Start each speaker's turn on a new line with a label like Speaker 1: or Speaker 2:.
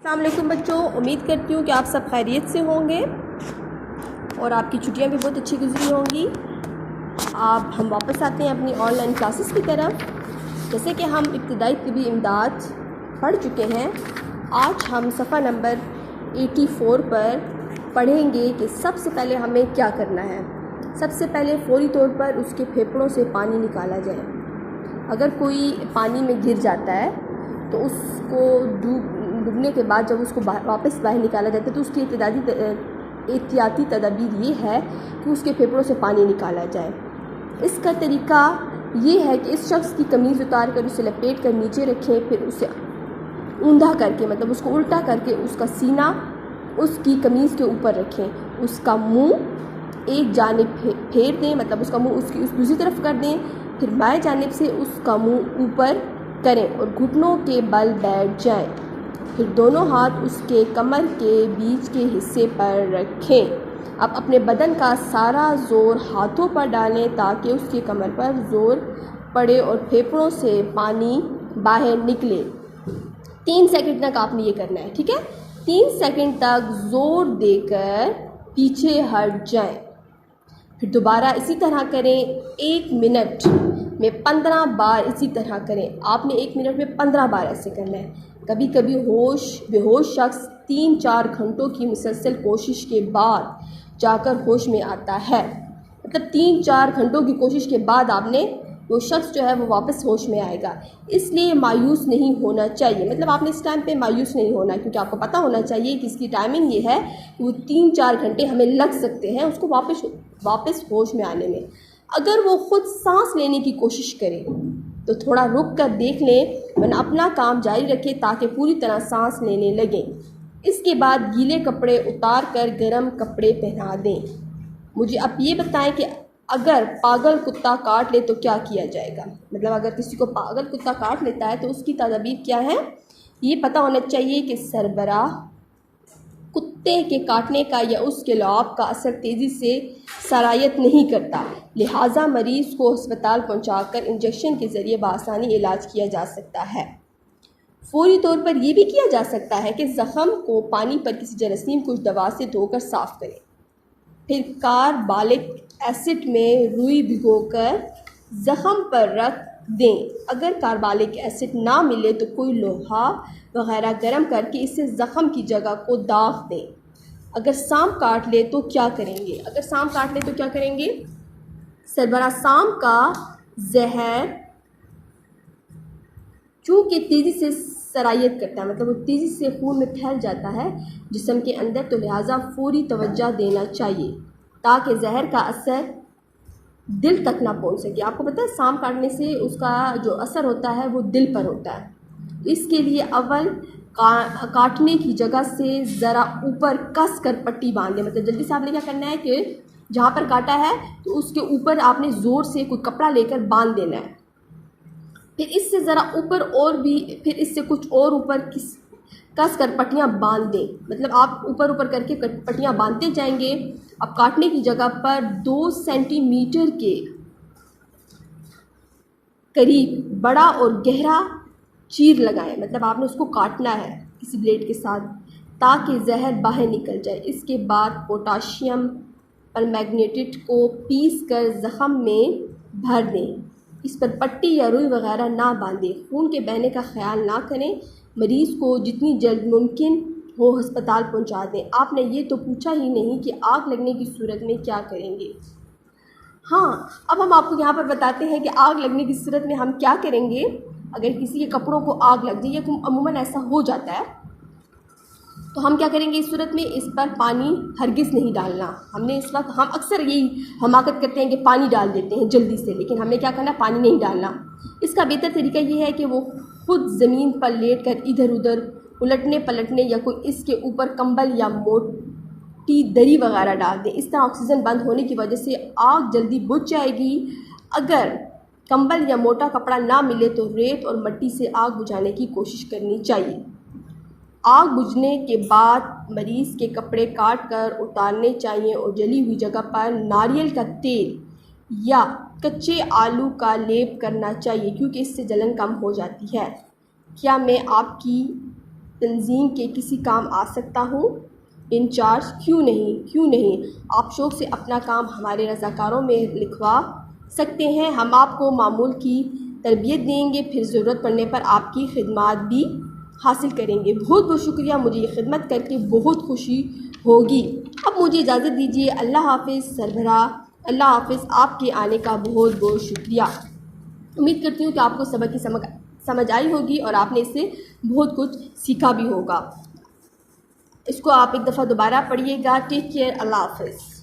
Speaker 1: السلام علیکم بچوں، امید کرتی ہوں کہ آپ سب خیریت سے ہوں گے اور آپ کی چھٹیاں بھی بہت اچھی گزری ہوں گی۔ ہم واپس آتے ہیں اپنی آن لائن کلاسز کی طرف۔ جیسے کہ ہم ابتدائی طبی امداد پڑھ چکے ہیں، آج ہم صفحہ نمبر 84 پر پڑھیں گے کہ سب سے پہلے ہمیں کیا کرنا ہے۔ سب سے پہلے فوری طور پر اس کے پھیپھڑوں سے پانی نکالا جائے۔ اگر کوئی پانی میں گر جاتا ہے تو اس کو ڈوبنے کے بعد جب اس کو واپس باہر نکالا جاتا ہے تو اس کی احتیاطی تدابیر یہ ہے کہ اس کے پھیپھڑوں سے پانی نکالا جائے۔ اس کا طریقہ یہ ہے کہ اس شخص کی قمیض اتار کر اسے لپیٹ کر نیچے رکھیں، پھر اسے اوندھا کر کے مطلب اس کو الٹا کر کے اس کا سینہ اس کی قمیض کے اوپر رکھیں، اس کا منہ ایک جانب پھیر دیں، مطلب اس کا منہ اس کی دوسری طرف کر دیں، پھر بائیں جانب سے اس کا منہ اوپر کریں اور گھٹنوں کے بل بیٹھ جائیں، پھر دونوں ہاتھ اس کے کمر کے بیچ کے حصے پر رکھیں۔ اب اپنے بدن کا سارا زور ہاتھوں پر ڈالیں تاکہ اس کی کمر پر زور پڑے اور پھیپھڑوں سے پانی باہر نکلے۔ 3 سیکنڈ تک آپ نے یہ کرنا ہے، ٹھیک ہے؟ 3 سیکنڈ تک زور دے کر پیچھے ہٹ جائیں، پھر دوبارہ اسی طرح کریں۔ 1 منٹ میں 15 بار اسی طرح کریں۔ آپ نے 1 منٹ میں 15 بار ایسے کرنا ہے۔ کبھی کبھی بے ہوش شخص 3-4 گھنٹوں کی مسلسل کوشش کے بعد جا کر ہوش میں آتا ہے، مطلب 3-4 گھنٹوں کی کوشش کے بعد آپ نے وہ شخص جو ہے وہ واپس ہوش میں آئے گا۔ اس لیے مایوس نہیں ہونا چاہیے، مطلب آپ نے اس ٹائم پہ مایوس نہیں ہونا، کیونکہ آپ کو پتہ ہونا چاہیے کہ اس کی ٹائمنگ یہ ہے کہ وہ 3-4 گھنٹے ہمیں لگ سکتے ہیں اس کو واپس ہوش میں آنے میں۔ اگر وہ خود سانس لینے کی کوشش کرے تو تھوڑا رک کر دیکھ لیں، ورنہ اپنا کام جاری رکھیں تاکہ پوری طرح سانس لینے لگیں۔ اس کے بعد گیلے کپڑے اتار کر گرم کپڑے پہنا دیں۔ مجھے اب یہ بتائیں کہ اگر پاگل کتا کاٹ لے تو کیا کیا جائے گا؟ مطلب اگر کسی کو پاگل کتا کاٹ لیتا ہے تو اس کی تدابیر کیا ہے، یہ پتہ ہونا چاہیے کہ سربراہ کتے کے کاٹنے کا یا اس کے لعاب کا اثر تیزی سے سرایت نہیں کرتا، لہٰذا مریض کو ہسپتال پہنچا کر انجیکشن کے ذریعے بآسانی علاج کیا جا سکتا ہے۔ فوری طور پر یہ بھی کیا جا سکتا ہے کہ زخم کو پانی پر کسی جراثیم کش دوا سے دھو کر صاف کریں، پھر کاربالک ایسڈ میں روئی بھگو کر زخم پر رکھ دیں۔ اگر کاربالک ایسڈ نہ ملے تو کوئی لوہا وغیرہ گرم کر کے اس سے زخم کی جگہ کو داغ دیں۔ اگر سانپ کاٹ لے تو کیا کریں گے؟ سربراہ سانپ کا زہر چونکہ تیزی سے سرایت کرتا ہے، مطلب وہ تیزی سے خون میں پھیل جاتا ہے جسم کے اندر، تو لہٰذا فوری توجہ دینا چاہیے تاکہ زہر کا اثر دل تک نہ پہنچ سکے۔ آپ کو پتہ ہے سانپ کاٹنے سے اس کا جو اثر ہوتا ہے وہ دل پر ہوتا ہے۔ اس کے لیے اول کاٹنے کی جگہ سے ذرا اوپر کس کر پٹی باندھ دیں، مطلب جلدی سے آپ نے کیا کرنا ہے کہ جہاں پر کاٹا ہے تو اس کے اوپر آپ نے زور سے کوئی کپڑا لے کر باندھ دینا ہے، پھر اس سے ذرا اوپر اور بھی، پھر اس سے کچھ اور اوپر کس کر پٹیاں باندھ دیں، مطلب آپ اوپر کر کے پٹیاں باندھتے جائیں گے۔ اب کاٹنے کی جگہ پر 2 سینٹی میٹر کے قریب بڑا اور گہرا چیر لگائیں، مطلب آپ نے اس کو کاٹنا ہے کسی بلیڈ کے ساتھ تاکہ زہر باہر نکل جائے۔ اس کے بعد پوٹاشیم پرمیگنیٹ کو پیس کر زخم میں بھر دیں، اس پر پٹی یا روئی وغیرہ نہ باندھیں، خون کے بہنے کا خیال نہ کریں، مریض کو جتنی جلد ممکن ہو ہسپتال پہنچا دیں۔ آپ نے یہ تو پوچھا ہی نہیں کہ آگ لگنے کی صورت میں کیا کریں گے۔ ہاں، اب ہم آپ کو یہاں پر بتاتے ہیں کہ آگ لگنے کی صورت میں ہم کیا کریں گے۔ اگر کسی کے کپڑوں کو آگ لگ جائے، یا عموماً ایسا ہو جاتا ہے، تو ہم کیا کریں گے اس صورت میں؟ اس پر پانی ہرگز نہیں ڈالنا۔ ہم اکثر یہی حماقت کرتے ہیں کہ پانی ڈال دیتے ہیں جلدی سے، لیکن ہمیں کیا کرنا ہے؟ پانی نہیں ڈالنا۔ اس کا بہتر طریقہ یہ ہے کہ وہ خود زمین پر لیٹ کر ادھر ادھر الٹنے پلٹنے یا کوئی اس کے اوپر کمبل یا موٹی دری وغیرہ ڈال دیں، اس طرح آکسیجن بند ہونے کی وجہ سے آگ جلدی بجھ جائے گی۔ اگر کمبل یا موٹا کپڑا نہ ملے تو ریت اور مٹی سے آگ بجھانے کی کوشش کرنی چاہیے۔ آگ بجھنے کے بعد مریض کے کپڑے کاٹ کر اتارنے چاہیے اور جلی ہوئی جگہ پر ناریل کا تیل یا کچے آلو کا لیپ کرنا چاہیے، کیونکہ اس سے جلن کم ہو جاتی ہے۔ کیا میں آپ کی تنظیم کے کسی کام آ سکتا ہوں؟ انچارج: کیوں نہیں، آپ شوق سے اپنا کام ہمارے رضاکاروں میں لکھوا سکتے ہیں، ہم آپ کو معمول کی تربیت دیں گے، پھر ضرورت پڑنے پر آپ کی خدمات بھی حاصل کریں گے۔ بہت بہت شکریہ، مجھے یہ خدمت کر کے بہت خوشی ہوگی۔ اب مجھے اجازت دیجیے، اللہ حافظ سربراہ، اللہ حافظ، آپ کے آنے کا بہت بہت شکریہ۔ امید کرتی ہوں کہ آپ کو سبق کی سمجھ آئی ہوگی اور آپ نے اس سے بہت کچھ سیکھا بھی ہوگا۔ اس کو آپ ایک دفعہ دوبارہ پڑھیے گا۔ ٹیک کیئر، اللہ حافظ۔